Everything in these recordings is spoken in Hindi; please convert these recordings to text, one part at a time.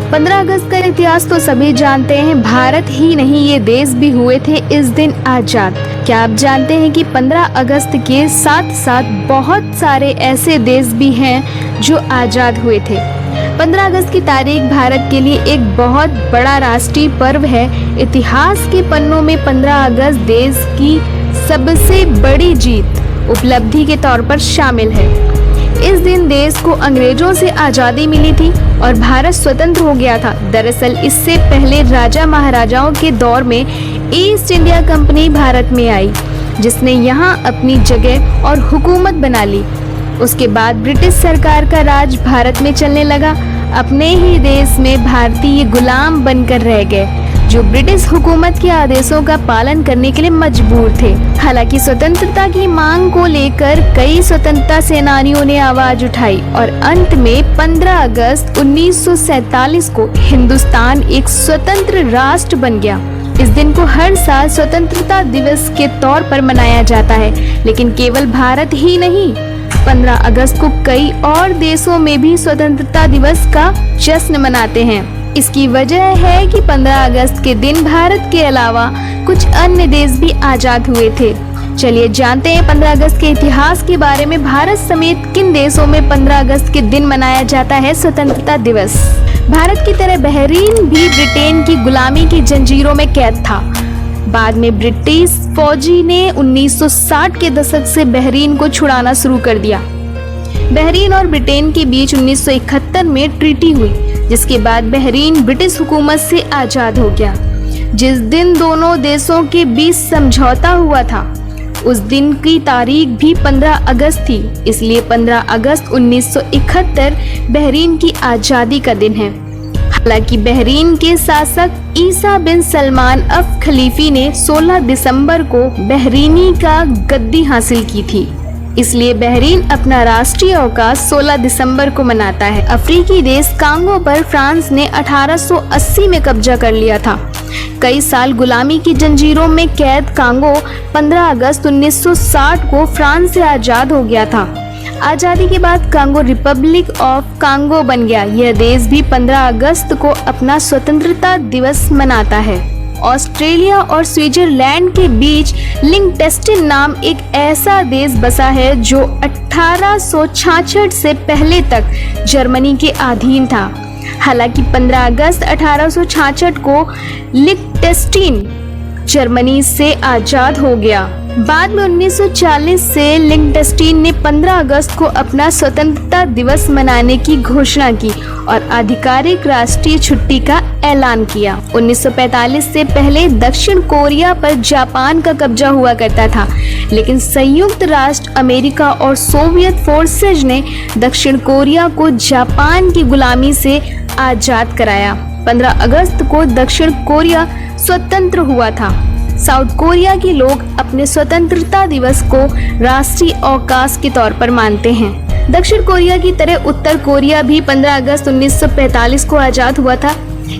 15 अगस्त का इतिहास तो सभी जानते हैं। भारत ही नहीं, ये देश भी हुए थे इस दिन आजाद। क्या आप जानते हैं कि 15 अगस्त के साथ साथ बहुत सारे ऐसे देश भी हैं जो आजाद हुए थे। 15 अगस्त की तारीख भारत के लिए एक बहुत बड़ा राष्ट्रीय पर्व है। इतिहास के पन्नों में 15 अगस्त देश की सबसे बड़ी जीत उपलब्धि के तौर पर शामिल है। इस दिन देश को अंग्रेजों से आज़ादी मिली थी और भारत स्वतंत्र हो गया था। दरअसल इससे पहले राजा महाराजाओं के दौर में ईस्ट इंडिया कंपनी भारत में आई, जिसने यहाँ अपनी जगह और हुकूमत बना ली। उसके बाद ब्रिटिश सरकार का राज भारत में चलने लगा। अपने ही देश में भारतीय गुलाम बनकर रह गए, जो ब्रिटिश हुकूमत के आदेशों का पालन करने के लिए मजबूर थे। हालांकि स्वतंत्रता की मांग को लेकर कई स्वतंत्रता सेनानियों ने आवाज उठाई और अंत में 15 अगस्त 1947 को हिंदुस्तान एक स्वतंत्र राष्ट्र बन गया। इस दिन को हर साल स्वतंत्रता दिवस के तौर पर मनाया जाता है, लेकिन केवल भारत ही नहीं, 15 अगस्त को कई और देशों में भी स्वतंत्रता दिवस का जश्न मनाते हैं। इसकी वजह है कि 15 अगस्त के दिन भारत के अलावा कुछ अन्य देश भी आजाद हुए थे। चलिए जानते हैं 15 अगस्त के इतिहास के बारे में। भारत समेत किन देशों में 15 अगस्त के दिन मनाया जाता है स्वतंत्रता दिवस। भारत की तरह बहरीन भी ब्रिटेन की गुलामी की जंजीरों में कैद था। बाद में ब्रिटिश फौजी ने 1960 के दशक से बहरीन को छुड़ाना शुरू कर दिया। बहरीन और ब्रिटेन के बीच 1971 में ट्रीटी हुई, जिसके बाद बहरीन ब्रिटिश हुकूमत से आजाद हो गया। जिस दिन दोनों देशों के बीच समझौता हुआ था, उस दिन की तारीख भी 15 अगस्त थी। इसलिए 15 अगस्त 1971 बहरीन की आज़ादी का दिन है। हालांकि बहरीन के शासक ईसा बिन सलमान अल खलीफी ने 16 दिसंबर को बहरीनी का गद्दी हासिल की थी। इसलिए बहरीन अपना राष्ट्रीय अवकाश 16 दिसंबर को मनाता है। अफ्रीकी देश कांगो पर फ्रांस ने 1880 में कब्जा कर लिया था। कई साल गुलामी की जंजीरों में कैद कांगो 15 अगस्त 1960 को फ्रांस से आज़ाद हो गया था। आज़ादी के बाद कांगो रिपब्लिक ऑफ कांगो बन गया। यह देश भी 15 अगस्त को अपना स्वतंत्रता दिवस मनाता है। ऑस्ट्रेलिया और स्विट्जरलैंड के बीच लिंकटेस्टिन नाम एक ऐसा देश बसा है जो 1866 से पहले तक जर्मनी के अधीन था। हालांकि 15 अगस्त 1866 को लिंकटेस्टिन जर्मनी से आज़ाद हो गया। बाद में 1940 से लिंकटेस्टिन ने 15 अगस्त को अपना स्वतंत्रता दिवस मनाने की घोषणा की और आधिकारिक राष्ट्रीय छुट्टी का ऐलान किया। 1945 से पहले दक्षिण कोरिया पर जापान का कब्जा हुआ करता था, लेकिन संयुक्त राष्ट्र अमेरिका और सोवियत फोर्सेज ने दक्षिण कोरिया को जापान की गुलामी से आज़ाद कराया। 15 अगस्त को दक्षिण कोरिया स्वतंत्र हुआ था। साउथ कोरिया के लोग अपने स्वतंत्रता दिवस को राष्ट्रीय अवकाश के तौर पर मानते हैं। दक्षिण कोरिया की तरह उत्तर कोरिया भी 15 अगस्त 1945 को आज़ाद हुआ था।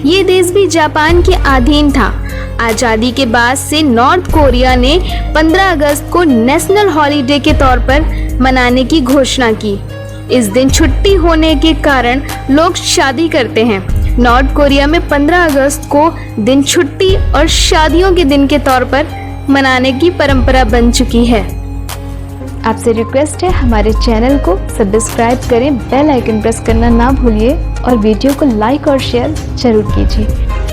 ये देश भी जापान के अधीन था। आज़ादी के बाद से नॉर्थ कोरिया ने 15 अगस्त को नेशनल हॉलीडे के तौर पर मनाने की घोषणा की। इस दिन छुट्टी होने के कारण लोग शादी करते हैं। नॉर्थ कोरिया में 15 अगस्त को दिन छुट्टी और शादियों के दिन के तौर पर मनाने की परंपरा बन चुकी है। आपसे रिक्वेस्ट है, हमारे चैनल को सब्सक्राइब करें, बेल आइकन प्रेस करना ना भूलिए और वीडियो को लाइक और शेयर जरूर कीजिए।